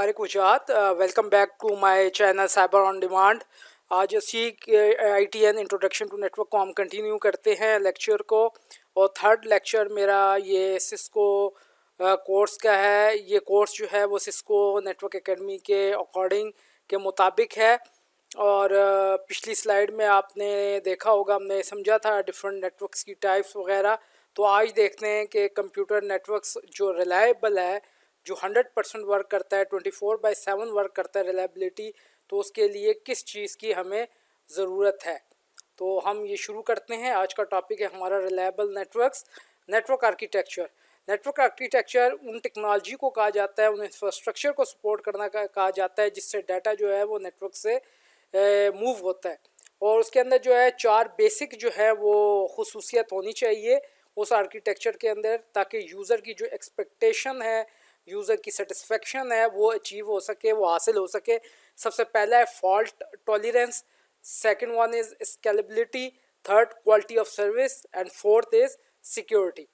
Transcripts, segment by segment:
तारिक उजात। Welcome back to my channel cyber on demand. आज ITN introduction to network को हम कंटिन्यू करते हैं लेक्चर को, और थर्ड लेक्चर मेरा ये सिस्को कोर्स का है। ये कोर्स जो है वो सिस्को नेटवर्क एकेडमी के अकॉर्डिंग के मुताबिक है। और पिछली स्लाइड में आपने देखा होगा, हमने समझा था डिफरेंट नेटवर्क्स की टाइप्स वगैरह। तो आज देखते हैं कि कंप्यूटर नेटवर्क्स जो रिलायबल है, जो 100% वर्क करता है, 24/7 वर्क करता है रिलायबिलिटी, तो उसके लिए किस चीज़ की हमें ज़रूरत है। तो हम ये शुरू करते हैं। आज का टॉपिक है हमारा reliable networks. Network architecture. Network architecture उन टेक्नोलॉजी को कहा जाता है, उन इंफ्रास्ट्रक्चर को सपोर्ट करना कहा जाता है जिससे डाटा जो है वो नेटवर्क से मूव होता है। और उसके अंदर जो है 4 बेसिक जो है वो खुसूसियत होनी चाहिए उस आर्किटेक्चर के अंदर, ताकि यूज़र की जो एक्सपेक्टेशन है, यूज़र की सेटिस्फेक्शन है, वो अचीव हो सके, वो हासिल हो सके। सबसे पहला है fault tolerance, second one is scalability, third quality of service, and fourth is security.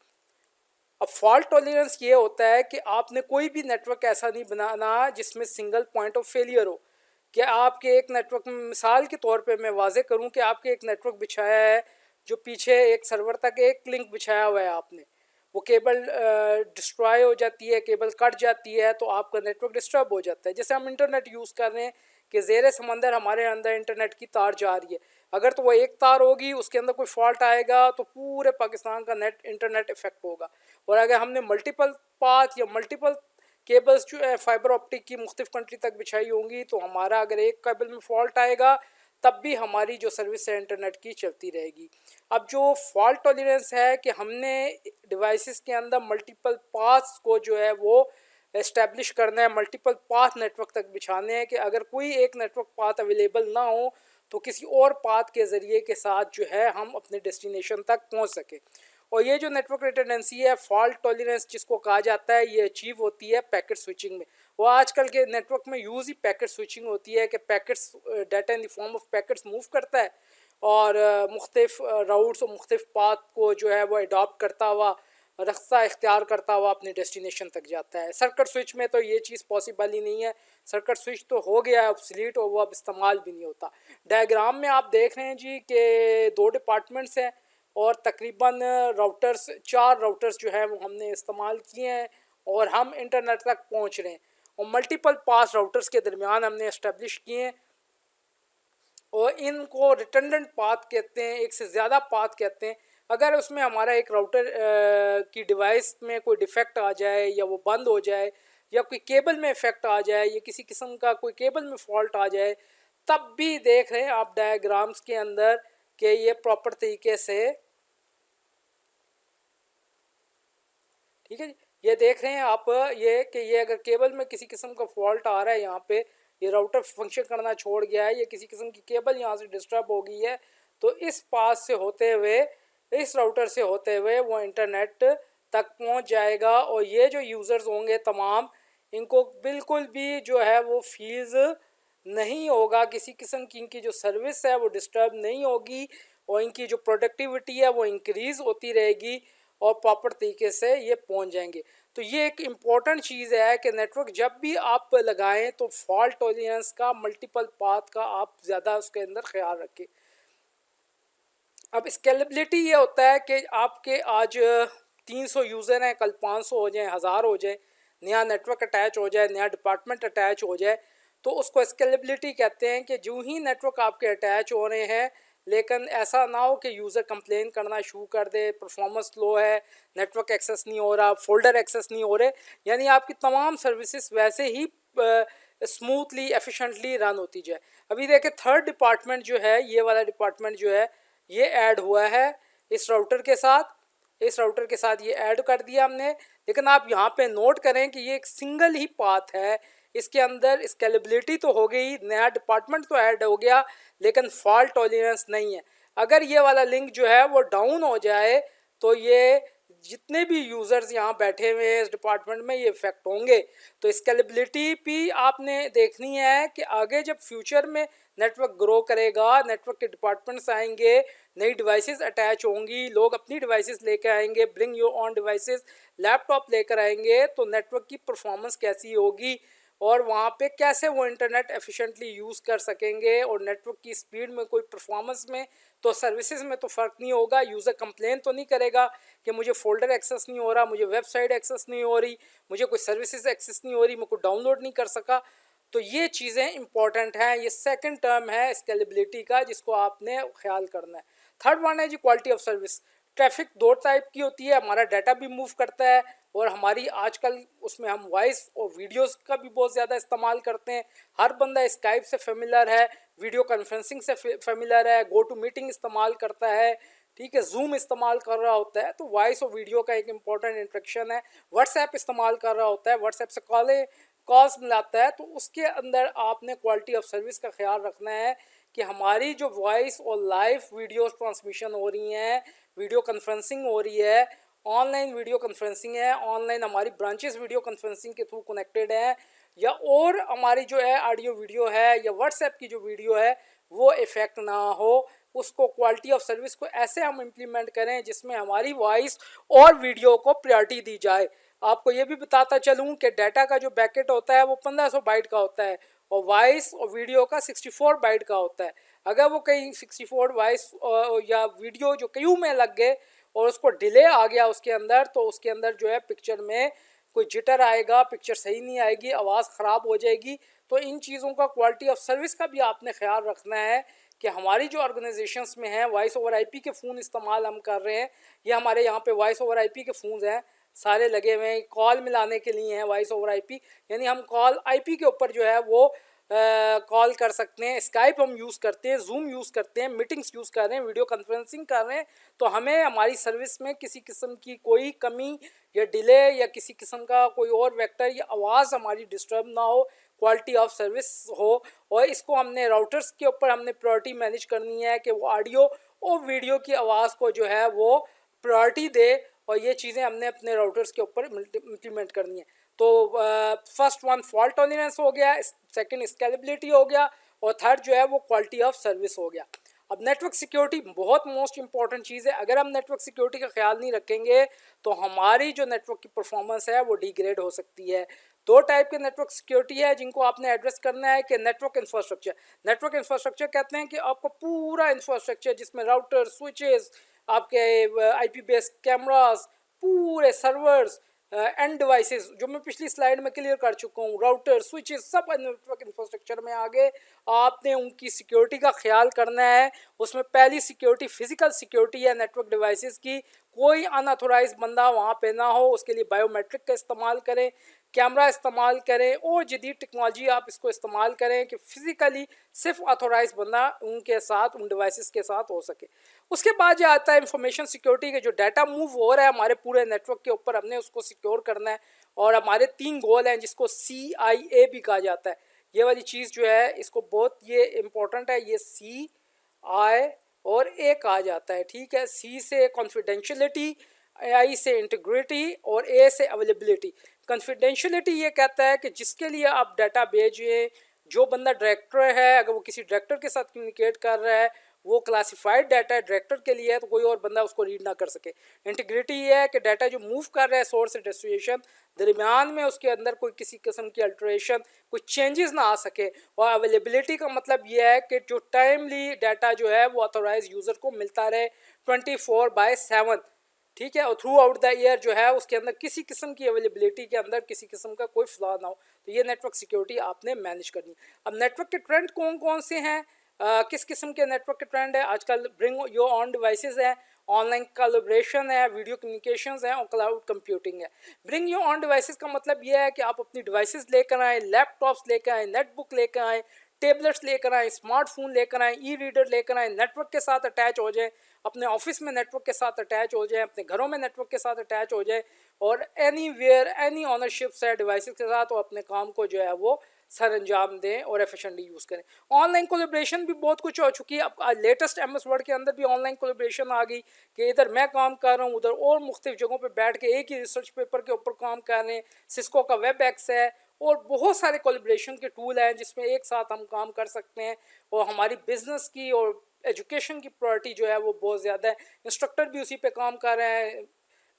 अब फॉल्ट टॉलरेंस ये होता है कि आपने कोई भी नेटवर्क ऐसा नहीं बनाना जिसमें सिंगल पॉइंट ऑफ फेलियर हो। कि आपके एक नेटवर्क में, मिसाल के तौर पे मैं वाजे करूं कि आपके एक नेटवर्क बिछाया है, जो पीछे एक सर्वर तक एक लिंक बिछाया हुआ है आपने, वो केबल डिस्ट्रॉय हो जाती है, केबल कट जाती है, तो आपका नेटवर्क डिस्टर्ब हो जाता है। जैसे हम इंटरनेट यूज़ कर रहे हैं कि ज़ेरे समंदर हमारे अंदर इंटरनेट की तार जा रही है, अगर तो वो एक तार होगी, उसके अंदर कोई फॉल्ट आएगा तो पूरे पाकिस्तान का इंटरनेट इफेक्ट होगा। और अगर हमने मल्टीपल पाथ या मल्टीपल केबल्स जो है फाइबर ऑप्टिक की मुख्तलिफ कंट्री तक बिछाई होंगी, तो हमारा अगर एक केबल में फॉल्ट आएगा तब भी हमारी जो सर्विस है इंटरनेट की चलती रहेगी। अब जो फॉल्ट टॉलरेंस है कि हमने डिवाइसेस के अंदर मल्टीपल पाथ्स को जो है वो इस्टेब्लिश करना है, मल्टीपल पाथ नेटवर्क तक बिछाने हैं कि अगर कोई एक नेटवर्क पाथ अवेलेबल ना हो तो किसी और पाथ के ज़रिए के साथ जो है हम अपने डेस्टिनेशन तक पहुंच सके। और ये जो नेटवर्क रिडंडेंसी है, फॉल्ट टॉलरेंस जिसको कहा जाता है, ये अचीव होती है पैकेट स्विचिंग में। वो आजकल के नेटवर्क में यूज़ ही पैकेट स्विचिंग होती है कि packets, data in the form of packets move करता है और मुख्तलिफ राउट्स और मुख्तलिफ पाथ को जो है वो अडॉप्ट करता हुआ, रास्ता इख्तियार करता हुआ अपने डेस्टिनेशन तक जाता है। सर्किट स्विच में तो ये चीज़ पॉसिबल ही नहीं है। सर्किट स्विच तो हो गया है ऑब्सलीट और वो अब इस्तेमाल भी नहीं होता। डायग्राम में आप देख रहे हैं जी कि 2 डिपार्टमेंट्स हैं और तकरीबन राउटर्स, 4 राउटर्स जो है वो हमने इस्तेमाल किए हैं और हम इंटरनेट तक पहुंच रहे हैं। और मल्टीपल पास राउटर्स के दरमियान हमने इस्टेब्लिश किए हैं और इनको रिटर्डेंट पाथ कहते हैं, एक से ज़्यादा पाथ कहते हैं। अगर उसमें हमारा एक राउटर की डिवाइस में कोई डिफेक्ट आ जाए या वो बंद हो जाए या कोई केबल में इफेक्ट आ जाए या किसी किस्म का कोई केबल में फॉल्ट आ जाए, तब भी देख रहे हैं आप डायग्राम्स के अंदर कि ये प्रॉपर तरीके से, ठीक है जी, ये देख रहे हैं आप ये कि ये अगर केबल में किसी किस्म का फॉल्ट आ रहा है, यहाँ पे ये राउटर फंक्शन करना छोड़ गया है, ये किसी किस्म की केबल यहाँ से डिस्टर्ब हो गई है, तो इस पास से होते हुए, इस राउटर से होते हुए वो इंटरनेट तक पहुँच जाएगा। और ये जो यूज़र्स होंगे तमाम, इनको बिल्कुल भी जो है वो फीस नहीं होगा, किसी किस्म की इनकी जो सर्विस है वो डिस्टर्ब नहीं होगी और इनकी जो प्रोडक्टिविटी है वो इंक्रीज़ होती रहेगी और प्रॉपर तरीके से ये पहुंच जाएंगे। तो ये एक इम्पॉर्टेंट चीज़ है कि नेटवर्क जब भी आप लगाएं तो फॉल्ट टॉलरेंस का, मल्टीपल पाथ का आप ज़्यादा उसके अंदर ख्याल रखें। अब स्केलेबिलिटी ये होता है कि आपके आज 300 यूज़र हैं, कल 500 हो जाए, 1000 हो जाए, नया नेटवर्क अटैच हो जाए, नया डिपार्टमेंट अटैच हो जाए, तो उसको स्केलेबिलिटी कहते हैं। कि जो ही नेटवर्क आपके अटैच हो रहे हैं, लेकिन ऐसा ना हो कि यूज़र कंप्लेन करना शुरू कर दे, परफॉर्मेंस लो है, नेटवर्क एक्सेस नहीं हो रहा, फोल्डर एक्सेस नहीं हो रहे, यानी आपकी तमाम सर्विसेज वैसे ही स्मूथली एफिशिएंटली रन होती जाए। अभी देखें थर्ड डिपार्टमेंट जो है, ये वाला डिपार्टमेंट जो है, ये ऐड हुआ है इस राउटर के साथ, इस राउटर के साथ ये ऐड कर दिया हमने। लेकिन आप यहाँ पे नोट करें कि ये एक सिंगल ही पाथ है, इसके अंदर स्केलेबिलिटी तो हो गई, नया डिपार्टमेंट तो ऐड हो गया, लेकिन फॉल्ट टॉलरेंस नहीं है। अगर ये वाला लिंक जो है वो डाउन हो जाए तो ये जितने भी यूज़र्स यहाँ बैठे हुए हैं इस डिपार्टमेंट में, ये इफेक्ट होंगे। तो स्केलेबिलिटी भी आपने देखनी है कि आगे जब फ्यूचर में नेटवर्क ग्रो करेगा, नेटवर्क के डिपार्टमेंट्स आएंगे, नई डिवाइसेस अटैच होंगी, लोग अपनी डिवाइसेस लेकर आएंगे, bring your on devices, laptop लेकर आएंगे, तो नेटवर्क की परफॉर्मेंस कैसी होगी और वहाँ पे कैसे वो इंटरनेट एफिशिएंटली यूज़ कर सकेंगे, और नेटवर्क की स्पीड में कोई परफॉर्मेंस में तो सर्विसेज में तो फ़र्क नहीं होगा। यूज़र कंप्लेन तो नहीं करेगा कि मुझे फ़ोल्डर एक्सेस नहीं हो रहा, मुझे वेबसाइट एक्सेस नहीं हो रही, मुझे कोई सर्विसेज एक्सेस नहीं हो रही, मैं को डाउनलोड नहीं कर सका। तो ये चीज़ें इंपॉर्टेंट हैं। ये सेकंड टर्म है स्केलेबिलिटी का, जिसको आपने ख्याल करना है। थर्ड वन है जी क्वालिटी ऑफ सर्विस। ट्रैफिक दो टाइप की होती है, हमारा डाटा भी मूव करता है और हमारी आजकल उसमें हम वॉइस और वीडियोस का भी बहुत ज़्यादा इस्तेमाल करते हैं। हर बंदा स्काइप से फेमिलर है, वीडियो कॉन्फ्रेंसिंग से फेमिलर है, गो टू मीटिंग इस्तेमाल करता है, ठीक है, जूम इस्तेमाल कर रहा होता है। तो वॉइस और वीडियो का एक इंपॉर्टेंट इंट्रैक्शन है। व्हाट्सएप इस्तेमाल कर रहा होता है, व्हाट्सएप से कॉल्स मिलाता है। तो उसके अंदर आपने क्वालिटी ऑफ सर्विस का ख्याल रखना है कि हमारी जो वॉइस और लाइव वीडियो ट्रांसमिशन हो रही हैं, वीडियो कॉन्फ्रेंसिंग हो रही है, ऑनलाइन वीडियो कॉन्फ्रेंसिंग है, ऑनलाइन हमारी ब्रांचेस वीडियो कॉन्फ्रेंसिंग के थ्रू कनेक्टेड है, या और हमारी जो है ऑडियो वीडियो है या व्हाट्सएप की जो वीडियो है वो इफ़ेक्ट ना हो। उसको क्वालिटी ऑफ सर्विस को ऐसे हम इम्प्लीमेंट करें जिसमें हमारी वॉइस और वीडियो को प्रायोरिटी दी जाए। आपको ये भी बताता चलूँ कि डाटा का जो पैकेट होता है वो 1500 बाइट का होता है और वॉइस और वीडियो का 64 बाइट का होता है। अगर वो कहीं 64 वॉइस या वीडियो जो क्यू में लग गए और उसको डिले आ गया उसके अंदर, तो उसके अंदर जो है पिक्चर में कोई जिटर आएगा, पिक्चर सही नहीं आएगी, आवाज़ ख़राब हो जाएगी। तो इन चीज़ों का क्वालिटी ऑफ सर्विस का भी आपने ख्याल रखना है कि हमारी जो ऑर्गेनाइजेशंस में है वॉइस ओवर आईपी के फ़ोन इस्तेमाल हम कर रहे हैं। ये हमारे यहाँ पे वॉइस ओवर आईपी के फ़ोन हैं, सारे लगे हुए हैं, कॉल मिलाने के लिए हैं वॉइस ओवर आईपी, यानी हम कॉल आईपी के ऊपर जो है वो कॉल कर सकते हैं। स्काइप हम यूज़ करते हैं, जूम यूज़ करते हैं, मीटिंग्स यूज़ कर रहे हैं, वीडियो कॉन्फ्रेंसिंग कर रहे हैं। तो हमें हमारी सर्विस में किसी किस्म की कोई कमी या डिले या किसी किस्म का कोई और वेक्टर या आवाज़ हमारी डिस्टर्ब ना हो, क्वालिटी ऑफ सर्विस हो। और इसको हमने राउटर्स के ऊपर हमने प्रायोरिटी मैनेज करनी है कि वो ऑडियो और वीडियो की आवाज़ को जो है वो प्रायोरिटी दे, और ये चीज़ें हमने अपने राउटर्स के ऊपर इम्प्लीमेंट करनी है। तो फर्स्ट वन फॉल्ट टॉलरेंस हो गया, सेकंड स्केलेबिलिटी हो गया, और थर्ड जो है वो क्वालिटी ऑफ सर्विस हो गया। अब नेटवर्क सिक्योरिटी बहुत मोस्ट इंपॉर्टेंट चीज़ है। अगर हम नेटवर्क सिक्योरिटी का ख्याल नहीं रखेंगे तो हमारी जो नेटवर्क की परफॉर्मेंस है वो डिग्रेड हो सकती है। दो टाइप के नेटवर्क सिक्योरिटी है जिनको आपने एड्रेस करना है कि नेटवर्क इंफ्रास्ट्रक्चर। नेटवर्क इंफ्रास्ट्रक्चर कहते हैं कि आपको पूरा इंफ्रास्ट्रक्चर जिसमें राउटर, स्विचेस, आपके आईपी बेस्ड कैमरास, पूरे सर्वर्स, एंड डिवाइसेस, जो मैं पिछली स्लाइड में क्लियर कर चुका हूँ, राउटर, स्विचेस, सब नेटवर्क इंफ्रास्ट्रक्चर में आगे आपने उनकी सिक्योरिटी का ख्याल करना है। उसमें पहली सिक्योरिटी फिजिकल सिक्योरिटी है नेटवर्क डिवाइसेस की। कोई अनऑथोराइज बंदा वहाँ पे ना हो, उसके लिए बायोमेट्रिक का इस्तेमाल करें, कैमरा इस्तेमाल करें, और जदीद टेक्नोलॉजी आप इसको इस्तेमाल करें कि फ़िज़िकली सिर्फ ऑथोराइज बंदा उनके साथ, उन डिवाइसेस के साथ हो सके। उसके बाद ये आता है इंफॉर्मेशन सिक्योरिटी के, जो डाटा मूव हो रहा है हमारे पूरे नेटवर्क के ऊपर, हमने उसको सिक्योर करना है। और हमारे 3 गोल हैं जिसको CIA भी कहा जाता है। ये वाली चीज़ जो है इसको बहुत ये इम्पोर्टेंट है, ये CI और A कहा जाता है, ठीक है। C से कॉन्फिडेंशियलिटी, I से इंटीग्रिटी और A से अवेलेबिलिटी। कॉन्फिडेंशियलिटी ये कहता है कि जिसके लिए आप डाटा भेजें, जो बंदा डायरेक्टर है, अगर वो किसी डायरेक्टर के साथ कम्युनिकेट कर रहा है, वो क्लासिफाइड डाटा है, डायरेक्टर के लिए है, तो कोई और बंदा उसको रीड ना कर सके। इंटीग्रिटी ये है कि डाटा जो मूव कर रहा है सोर्स से डेस्टिनेशन, दरमियान में उसके अंदर कोई किसी किस्म की अल्ट्रेशन, कोई चेंजेस ना आ सके। और अवेलेबिलिटी का मतलब ये है कि जो टाइमली डाटा जो है वो ऑथोराइज यूज़र को मिलता रहे 24/7, ठीक है, और थ्रू आउट द ईयर जो है उसके अंदर किसी किस्म की अवेलेबिलिटी के अंदर किसी किस्म का कोई फ्लॉ ना हो। तो ये नेटवर्क सिक्योरिटी आपने मैनेज करनी है। अब नेटवर्क के ट्रेंड कौन कौन से हैं, किस किस्म के नेटवर्क के ट्रेंड है आजकल? ब्रिंग योर ऑन डिवाइसेस है, ऑनलाइन कोलैबोरेशन है, वीडियो कम्युनिकेशंस है, और क्लाउड कंप्यूटिंग है। ब्रिंग योर ऑन डिवाइसेस का मतलब ये है कि आप अपनी डिवाइसेस लेकर आएँ, लैपटॉप्स लेकर आएँ, नेटबुक लेकर आएँ, टेबलेट्स लेकर आएँ, स्मार्टफोन लेकर आएँ, ई रीडर लेकर आएँ, नेटवर्क के साथ अटैच हो जाएँ, अपने ऑफिस में नेटवर्क के साथ अटैच हो जाए, अपने घरों में नेटवर्क के साथ अटैच हो जाए, और एनी वेयर एनी ऑनरशिप है डिवाइसेस के साथ, वो अपने काम को जो है वो सर अंजाम दें और एफिशिएंटली यूज़ करें। ऑनलाइन कोलैबोरेशन भी बहुत कुछ हो चुकी है। अब लेटेस्ट MS वर्ड के अंदर भी ऑनलाइन कोलैबोरेशन आ गई कि इधर मैं काम कर रहा हूँ, उधर और मुख्तलिफ जगहों पे बैठ के एक ही रिसर्च पेपर के ऊपर काम कर रहे हैं। सिस्को का वेबएक्स है और बहुत सारे कोलैबोरेशन के टूल हैं जिसमें एक साथ हम काम कर सकते हैं, और हमारी बिजनेस की और एजुकेशन की प्रायोरिटी जो है वो बहुत ज़्यादा है। इंस्ट्रक्टर भी उसी पे काम कर रहे हैं,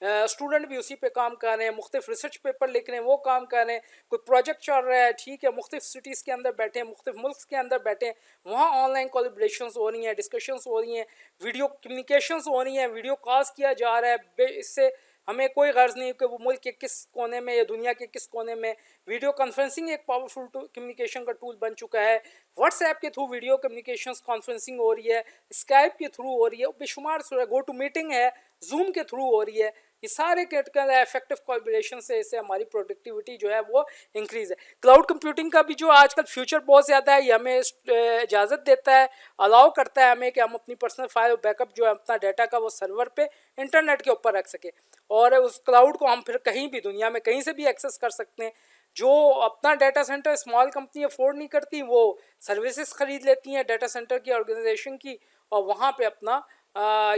स्टूडेंट भी उसी पे काम कर रहे हैं, मुख्तलिफ रिसर्च पेपर लिख रहे हैं, वो काम कर रहे हैं, कोई प्रोजेक्ट चल रहा है, ठीक है, मुख्तलिफ सिटीज़ के अंदर बैठे हैं, मुख्तलिफ मुल्क के अंदर बैठे हैं, वहाँ ऑनलाइन कोलैबोरेशंस हो रही हैं, डिस्कशंस हो रही हैं, वीडियो कम्युनिकेशंस हो रही हैं, वीडियो कॉल्स किया जा रहा है। इससे हमें कोई गर्ज नहीं कि वो मुल्क के किस कोने में या दुनिया के किस कोने में। वीडियो कॉन्फ्रेंसिंग एक पावरफुल कम्युनिकेशन का टूल बन चुका है। व्हाट्सएप के थ्रू वीडियो कम्युनिकेशन कॉन्फ्रेंसिंग हो रही है, स्काइप के थ्रू हो रही है, बेशुमार गो टू मीटिंग है, जूम के थ्रू हो रही है। ये सारे क्रिटिकल इफेक्टिव कोलैबोरेशन से इससे हमारी प्रोडक्टिविटी जो है वो इंक्रीज़ है। क्लाउड कंप्यूटिंग का भी जो आजकल फ्यूचर बहुत ज़्यादा है, ये हमें इजाज़त देता है, अलाउ करता है हमें कि हम अपनी पर्सनल फाइल बैकअप जो है अपना डाटा का वो सर्वर पे इंटरनेट के ऊपर रख सके, और उस क्लाउड को हम फिर कहीं भी दुनिया में कहीं से भी एक्सेस कर सकते हैं। जो अपना data centre small company afford नहीं करती, वो सर्विसेज ख़रीद लेती हैं डाटा सेंटर की ऑर्गेनाइजेशन की, और वहाँ पे अपना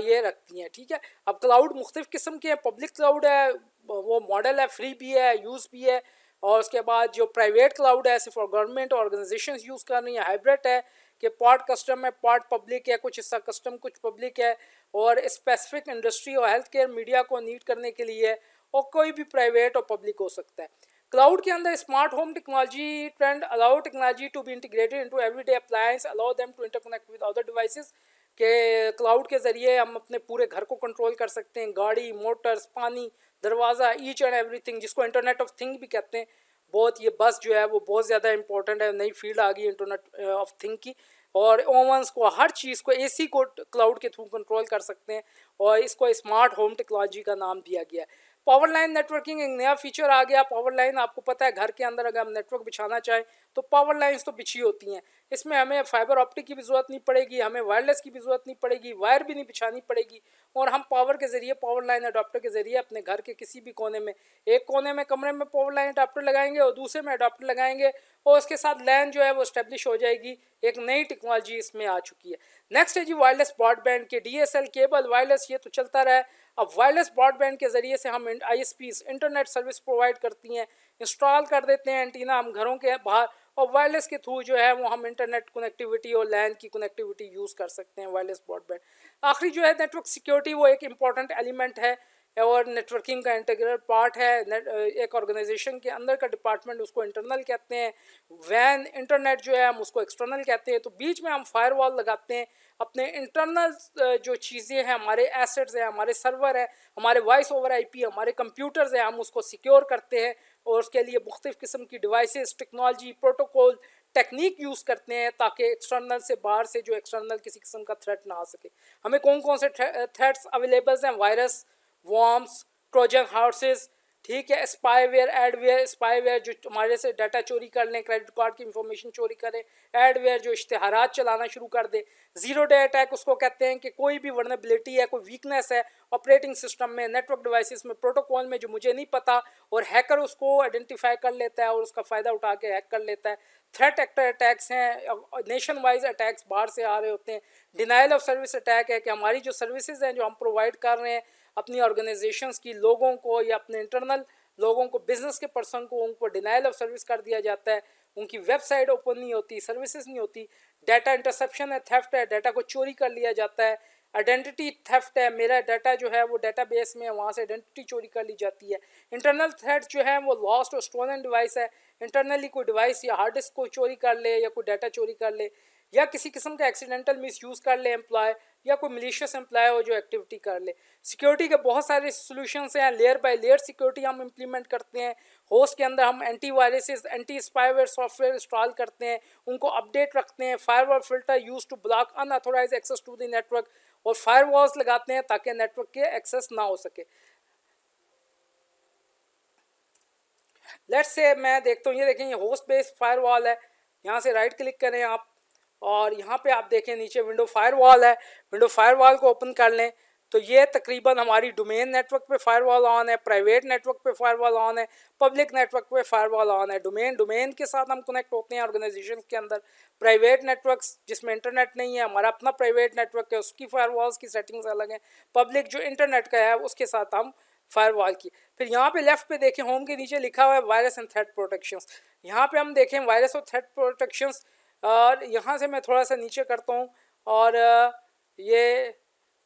ये रखती हैं, ठीक है। अब क्लाउड मुख्तलिफ़ किस्म के हैं, पब्लिक क्लाउड है, वो मॉडल है, फ्री भी है, यूज़ भी है, और उसके बाद जो प्राइवेट क्लाउड है सिर्फ गवर्नमेंट ऑर्गेनाइजेशन यूज़ कर रही है, हाइब्रिड है कि पार्ट कस्टम है, पार्ट पब्लिक है, कुछ हिस्सा कस्टम कुछ पब्लिक है, और स्पेसिफिक इंडस्ट्री और हेल्थ केयर मीडिया को नीड करने के लिए, और कोई भी प्राइवेट और पब्लिक हो सकता है। क्लाउड के अंदर smart home technology trend allow technology to be integrated into everyday appliance, allow them to interconnect with other devices, के क्लाउड के ज़रिए हम अपने पूरे घर को कंट्रोल कर सकते हैं, गाड़ी, मोटर्स, पानी, दरवाज़ा, ईच एंड एवरीथिंग, जिसको इंटरनेट ऑफ थिंग भी कहते हैं। बहुत ये बस जो है वो बहुत ज़्यादा इंपॉर्टेंट है, नई फील्ड आ गई इंटरनेट ऑफ थिंग की, और ओवंस को, हर चीज़ को, एसी को क्लाउड के थ्रू कंट्रोल कर सकते हैं, और इसको स्मार्ट होम टेक्नोलॉजी का नाम दिया गया है। पावर लाइन नेटवर्किंग एक नया फीचर आ गया। पावर लाइन, आपको पता है घर के अंदर अगर हम नेटवर्क बिछाना चाहें तो पावर लाइंस तो बिछी होती हैं, इसमें हमें फाइबर ऑप्टिक की भी ज़रूरत नहीं पड़ेगी, हमें वायरलेस की भी ज़रूरत नहीं पड़ेगी, वायर भी नहीं बिछानी पड़ेगी, और हम पावर के ज़रिए, पावर लाइन अडाप्टर के ज़रिए अपने घर के किसी भी कोने में, एक कोने में कमरे में पावर लाइन अडाप्टर लगाएंगे और दूसरे में अडाप्टर लगाएंगे, और उसके साथ लैन जो है वो इस्टेब्लिश हो जाएगी। एक नई टेक्नोलॉजी इसमें आ चुकी है। नेक्स्ट है जी वायरलेस ब्रॉडबैंड के, DSL केबल वायरलेस, ये तो चलता रहा है। अब वायरलेस ब्रॉडबैंड के ज़रिए से हम ISPs इंटरनेट सर्विस प्रोवाइड करती हैं, इंस्टॉल कर देते हैं एंटीना हम घरों के बाहर, और वायरलेस के थ्रू जो है वो हम इंटरनेट कनेक्टिविटी और लैन की कनेक्टिविटी यूज़ कर सकते हैं, वायरलेस ब्रॉडबैंड। आखिरी जो है नेटवर्क सिक्योरिटी, वो एक इम्पॉर्टेंट एलिमेंट है और नेटवर्किंग का इंटीग्रल पार्ट है। एक ऑर्गेनाइजेशन के अंदर का डिपार्टमेंट, उसको इंटरनल कहते हैं, वैन इंटरनेट जो है हम उसको एक्सटर्नल कहते हैं। तो बीच में हम फायरवॉल लगाते हैं, अपने इंटरनल जो चीज़ें हैं, हमारे एसेट्स हैं, हमारे सर्वर है, हमारे वॉइस ओवर IP, हमारे कंप्यूटर्स हैं, हम उसको सिक्योर करते हैं, और उसके लिए मुख्तलिफ़ किस्म की devices, technology, protocol, technique use करते हैं, ताकि एक्सटर्नल से, बाहर से जो एक्सटर्नल किसी किस्म का थ्रेट ना आ सके। हमें कौन कौन से थ्रेट्स अवेलेबल हैं? वायरस, वॉर्म्स, ट्रोजन हाउसेस, ठीक है, स्पाईवेयर, एडवेयर। स्पाईवेयर जो हमारे से डाटा चोरी कर लें, क्रेडिट कार्ड की इंफॉर्मेशन चोरी करें। एडवेयर जो इश्तिहारात चलाना शुरू कर दे। ज़ीरो डे अटैक उसको कहते हैं कि कोई भी वर्नेबिलिटी है, कोई वीकनेस है ऑपरेटिंग सिस्टम में, नेटवर्क डिवाइसेस में, प्रोटोकॉल में, जो मुझे नहीं पता, और हैकर उसको आइडेंटिफाई कर लेता है और उसका फ़ायदा उठा के हैक कर लेता है। थ्रेट एक्टर अटैक्स हैं, नेशन वाइज अटैक्स बाहर से आ रहे होते हैं। डिनाइल ऑफ सर्विस अटैक है कि हमारी जो सर्विसेज हैं जो हम प्रोवाइड कर रहे हैं अपनी ऑर्गेनाइजेशंस की, लोगों को या अपने इंटरनल लोगों को, बिजनेस के पर्सन को, उनको डिनाइल ऑफ सर्विस कर दिया जाता है, उनकी वेबसाइट ओपन नहीं होती, सर्विसेज नहीं होती। डाटा इंटरसेप्शन है, थेफ्ट है, डाटा को चोरी कर लिया जाता है। आइडेंटिटी थेफ्ट है, मेरा डाटा जो है वो डाटाबेस में है, वहाँ से आइडेंटिटी चोरी कर ली जाती है। इंटरनल थ्रेट जो है वो लॉस्ट और स्टोलन डिवाइस है, इंटरनली कोई डिवाइस या हार्ड डिस्क को चोरी कर ले, या कोई डाटा चोरी कर ले, या किसी किस्म का एक्सीडेंटल मिसयूज़ कर ले एम्प्लॉय, या कोई मलिशियस एम्प्लॉय हो जो एक्टिविटी कर ले। सिक्योरिटी के बहुत सारे सॉल्यूशंस हैं। लेयर बाय लेयर सिक्योरिटी हम इम्प्लीमेंट करते हैं। होस्ट के अंदर हम anti viruses, anti spyware software install करते हैं, उनको अपडेट रखते हैं। Firewall filter use to block unauthorised access to the network, और फायरवॉल्स लगाते हैं ताकि नेटवर्क के एक्सेस ना हो सके। लेट्स से मैं देखता हूँ, ये देखें, ये होस्ट बेस्ड फायरवॉल है। यहाँ से राइट क्लिक करें आप, और यहाँ पे आप देखें नीचे विंडो फायरवॉल है। विंडो फायरवॉल को ओपन कर लें तो ये तकरीबन हमारी डोमेन नेटवर्क पे फायरवॉल ऑन है, प्राइवेट नेटवर्क पे फायरवॉल ऑन है, पब्लिक नेटवर्क पे फायरवॉल ऑन है। डोमेन के साथ हम कनेक्ट होते हैं ऑर्गेनाइजेशन के अंदर। प्राइवेट नेटवर्क्स जिसमें इंटरनेट नहीं है, हमारा अपना प्राइवेट नेटवर्क है, उसकी फायरवॉल्स की सेटिंग्स अलग हैं। पब्लिक जो इंटरनेट का है उसके साथ हम फायरवॉल की। फिर यहाँ पे लेफ्ट पे देखें, होम के नीचे लिखा हुआ है वायरस एंड थ्रेट प्रोटेक्शंस। यहाँ पे हम देखें वायरस और थ्रेट प्रोटेक्शंस, और यहाँ से मैं थोड़ा सा नीचे करता हूँ, और ये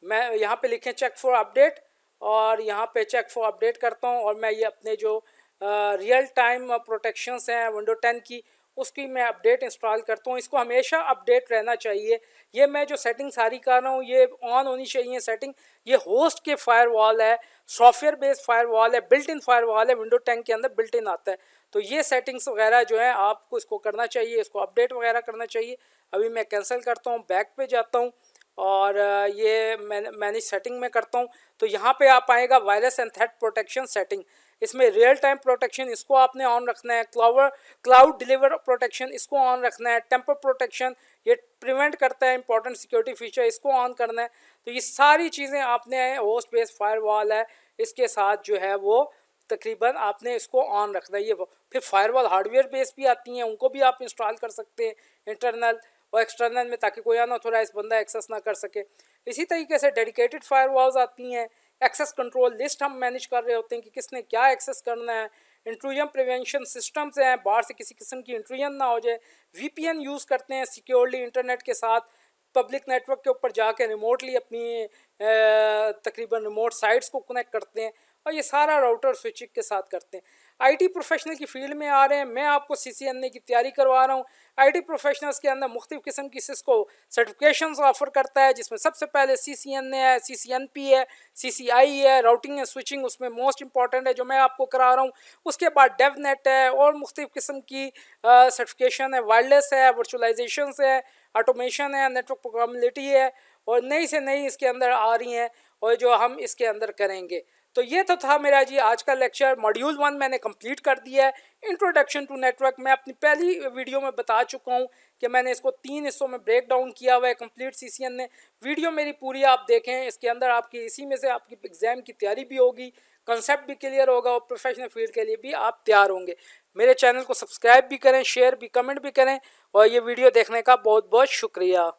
मैं यहाँ पे लिखें चेक फॉर अपडेट, और यहाँ पे चेक फॉर अपडेट करता हूँ और मैं ये अपने जो रियल टाइम प्रोटेक्शंस हैं विंडो 10 की उसकी मैं अपडेट इंस्टॉल करता हूँ। इसको हमेशा अपडेट रहना चाहिए। ये मैं जो सेटिंग सारी कर रहा हूँ ये ऑन होनी चाहिए सेटिंग। ये होस्ट के फायरवॉल है, सॉफ्टवेयर बेस्ड फायरवॉल है, बिल्ट इन फायरवॉल है, विंडो 10 के अंदर बिल्ट इन आता है। तो ये सेटिंग्स वगैरह जो है आपको इसको करना चाहिए, इसको अपडेट वगैरह करना चाहिए। अभी मैं कैंसिल करता हूँ, बैक पे जाता हूँ और ये मैनेज सेटिंग में करता हूँ। तो यहाँ पे आप आएगा virus and threat protection setting. इसमें रियल टाइम प्रोटेक्शन इसको आपने ऑन रखना है, क्लाउड डिलीवर प्रोटेक्शन इसको ऑन रखना है, टेम्पर प्रोटेक्शन ये प्रिवेंट करता है इंपॉर्टेंट सिक्योरिटी फीचर इसको ऑन करना है। तो ये सारी चीज़ें आपने होस्ट बेस्ड फायरवॉल है इसके साथ जो है वो तकरीबन आपने इसको ऑन रखना है। ये फिर फायरवॉल हार्डवेयर बेस भी आती हैं, उनको भी आप इंस्टॉल कर सकते हैं इंटरनल और एक्सटर्नल में, ताकि कोई अनऑथोराइज बंदा एक्सेस ना कर सके। इसी तरीके से डेडिकेटेड फायरवॉल्स आती हैं, एक्सेस कंट्रोल लिस्ट हम मैनेज कर रहे होते हैं कि किसने क्या एक्सेस करना है। इंट्रूजन प्रिवेंशन सिस्टम्स हैं, बाहर से किसी किस्म की इंट्रूजन ना हो जाए। वीपीएन यूज़ करते हैं सिक्योरली इंटरनेट के साथ, पब्लिक नेटवर्क के ऊपर जाके रिमोटली अपनी तकरीबन रिमोट साइट्स को कनेक्ट करते हैं और ये सारा राउटर स्विचिंग के साथ करते हैं। आईटी प्रोफेशनल की फील्ड में आ रहे हैं, मैं आपको सीसीएनए की तैयारी करवा रहा हूँ। आईटी प्रोफेशनल्स के अंदर मुख्तलिफ किस्म की सिस्को सर्टिफिकेशंस ऑफर करता है, जिसमें सबसे पहले सीसीएनए है, सीसीएनपी है, सीसीआई है, राउटिंग एंड स्विचिंग उसमें मोस्ट इंपॉर्टेंट है जो मैं आपको करा रहा हूँ। उसके बाद डेवनेट है और मुख्तलिफ किस्म की सर्टिफिकेशन है, वायरलेस है, वर्चुअलाइजेशन है, ऑटोमेशन है, नेटवर्क प्रोग्रामेबिलिटी है और नई से नई इसके अंदर आ रही हैं और जो हम इसके अंदर करेंगे। तो ये तो था मेरा जी आज का लेक्चर। मॉड्यूल 1 मैंने कंप्लीट कर दिया है, इंट्रोडक्शन टू नेटवर्क। मैं अपनी पहली वीडियो में बता चुका हूँ कि मैंने इसको 3 हिस्सों में ब्रेक डाउन किया हुआ है कंप्लीट सीसीएनए। वीडियो मेरी पूरी आप देखें, इसके अंदर आपकी इसी में से आपकी एग्ज़ाम की तैयारी भी होगी, कंसेप्ट भी क्लियर होगा और प्रोफेशनल फील्ड के लिए भी आप तैयार होंगे। मेरे चैनल को सब्सक्राइब भी करें, शेयर भी, कमेंट भी करें और ये वीडियो देखने का बहुत बहुत शुक्रिया।